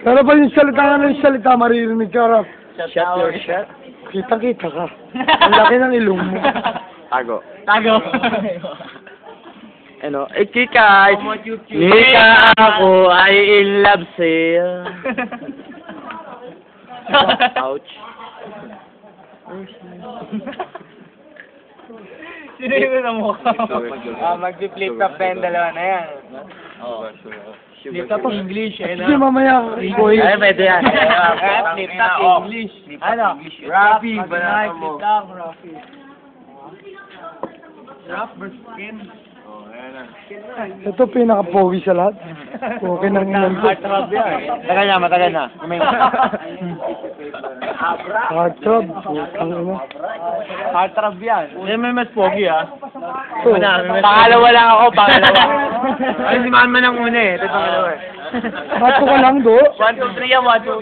Pero pag yung salita nga ng salita, maririnig ka, Rap. Shut your shut. Kitang-kita ka. Ang laki ng ilong mo. Tago. Tago. Ano? Kikay. Kika ako ay in love sa'yo. Ouch. Sino yung na mukha mo? Mag-flip top pa yung dalawa na yan. Flip top English, eh Sige, mamaya, boy. Ay, pwede yan. Flip top English. Ano? Rafi, banay, flip top, Rafi. Rap versus Ken. Ito pinaka-pogi sa lahat. Okay nang ilan ko. Matagal na, matagal na. Heartthrob. Putang ina. Heartthrob yan. Yan may mas pogi, ah. So, Pangalawa lang ako, pangalawa. Ay, si Mama nang una eh. Ito pangalawa eh. bato ka lang, do. 1, 2, 3 yan, 1, 2,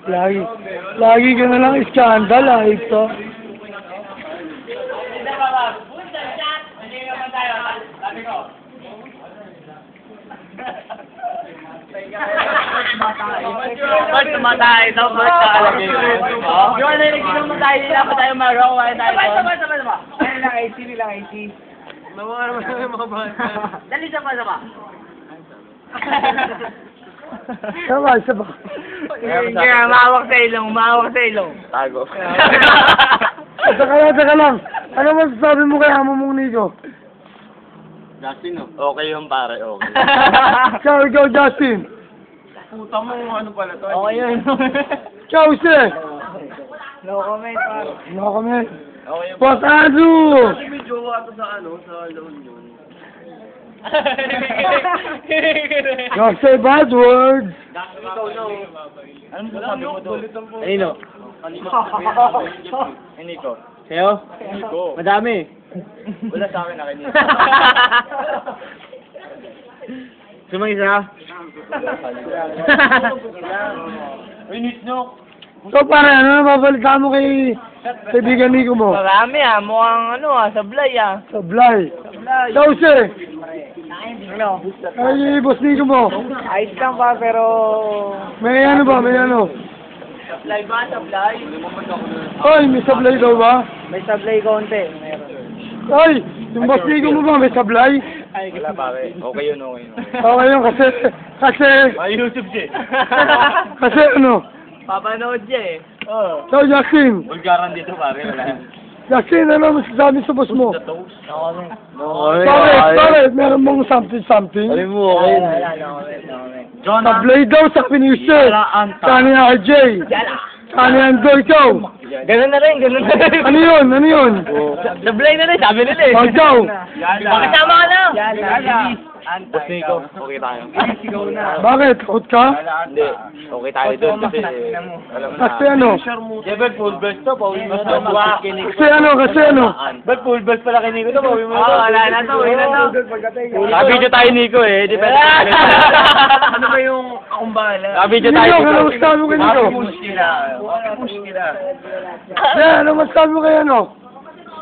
3. Lagi ka na lang iskandal, ah, ito. Bert, tumatay ito. Bert, nakalagay. Yung ano yung tumatay nila pa tayo maraw. Sabay. Ano lang, 80 nilang 80. Nawa naman yung mga bata. Dali sa pa. Sabay. Kaya mahawak sa ilong. Tago. Saka lang. Ano masasabi mo kay amo mong Nico? Justin, no? Okay yung pare, okay. Ikaw, Justin. Puta mo, ano pala to? Okay yun. Ikaw, Ise. No comment, pare. No comment. Okay yun. Boss Andrew. May jowa to sa La Union. Don't say bad words. Anong sabi mo doon? Anino? Aniko? Sa'yo? Madami. Wala sa akin, akin yun. Sumang isa? Uy, Nitnok. So, pare, ano nababalita mo kay kaibigan Nico mo? Marami mukhang sablay Sablay. Ikaw, Ise. Ano? Ay, boss Nico mo. Ayos lang pa, pero... May ano ba? May ano? Sablay ba? Sablay? Ay, may sablay daw ba? May sablay konti. Meron. Ay, yung boss Nico mo ba may sablay? Wala pare. Okay yun. Okay yun, kasi, Ay, YouTube siya. kasi ano? Papanood siya eh. Oo. So, Justin. Bulgaran dito pare. Wala. Justin, ano masasabi sa boss mo? Okay. Sorry, meron mong something. Alam mo, okay. John, Sablay daw, sabi ni Yusef. Kani RJ. Kani Ando, ikaw. Ganun na rin. Ano yun? Sablay na rin, sabi nila eh. O, ikaw. Makasama ka na. Boss Nico, okay tayo. Bakit? Takot ka? Hindi. Okay tayo doon kasi alam mo na. Kasi ano? Ba't full burst to? Pauwi mo na. Kasi ano? Ba't full burst pala kay Nico to? Pauwi mo na. Wala na to. Naka-video tayo Nico eh. Di ba? Ano ba yung akong bahala? Naka-video tayo Nico, Nico. ano masasabi mo kay Nico? Push nila. Ano masasabi mo kay ano?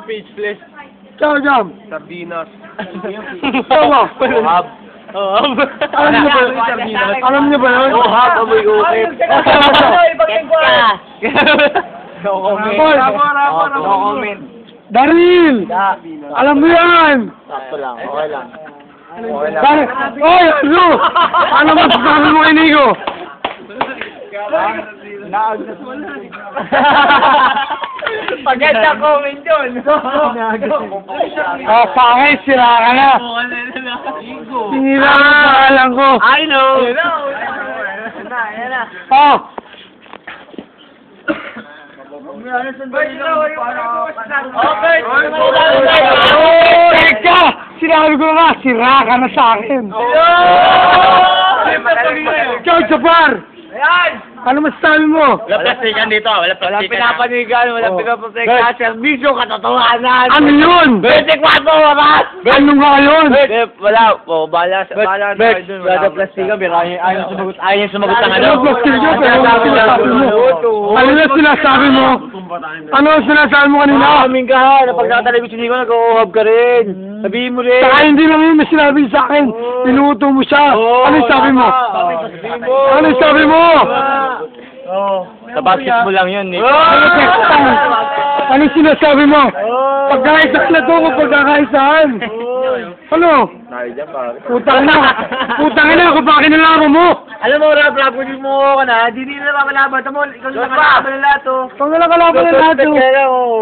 Speechless. Ikaw, Jam. Sardinas. Ikaw ba? Ohab. Alam niyo ba yun? Ohab, amoy okay. No comment. Boy. No comment. Daryl! Alam mo yan! Sakto lang, okay lang. Bakit? Oy, ano? Ano masasabi mo kay Nico? Paganda comment yun. Sa akin, sira ka na. Sinira mo sa pangalan ko. I know. Yan na. Oh! Okay. Teka! Sinabi ko na, sira ka na sa akin. Ikaw, Jabbar! Ayan! Ano masasabi mo? Wala plastikan dito, wala plastikan. Pinapanigan, walang Oh. pinaprotektahan. Servisyo, katotohanan. Ano yun? 24 oras! Ano nga yun? Wala. Oh, bahala na dun. Wala plastikan, pero ayaw sumagot ng Ano plastikan? Pero ano sinasabi mo? Ano na sinasabi mo? Ano ang sinasabi mo kanina? Amin ka ha, na pagkatelevision ko, nag-uuhab ka rin. Sabihin mo rin. Saka hindi lang yun na sinabi sa akin. Pinuto mo siya. Ano yung sabi mo? Ano yung sabi mo? Sa basketball lang yun, eh. Ano yung sinasabi mo? Pagkakaisaan na to kung pagkakaisaan. Ano? Putang na. Putang na kung bakit nalaman mo. Alam mo, Rob, hindi mo ka na. Hindi nila mapalaban. Tamo, ikaw lang kalaban nila to. Kung nalakalaban na lahat to.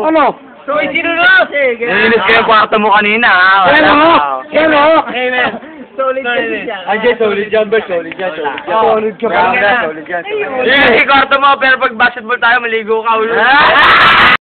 Ano? So, sino na? Sige. Nilinis ko yung kwarto mo kanina, ha? Yan o. Yan o. Amen. Solid kasi siya. Andiyan, solid yan, Bert. Solid yan, solid yan. Solid ka pa. Solid yan. Nilinis yung kwarto mo, pero pag basketball tayo, maligo ka ulit.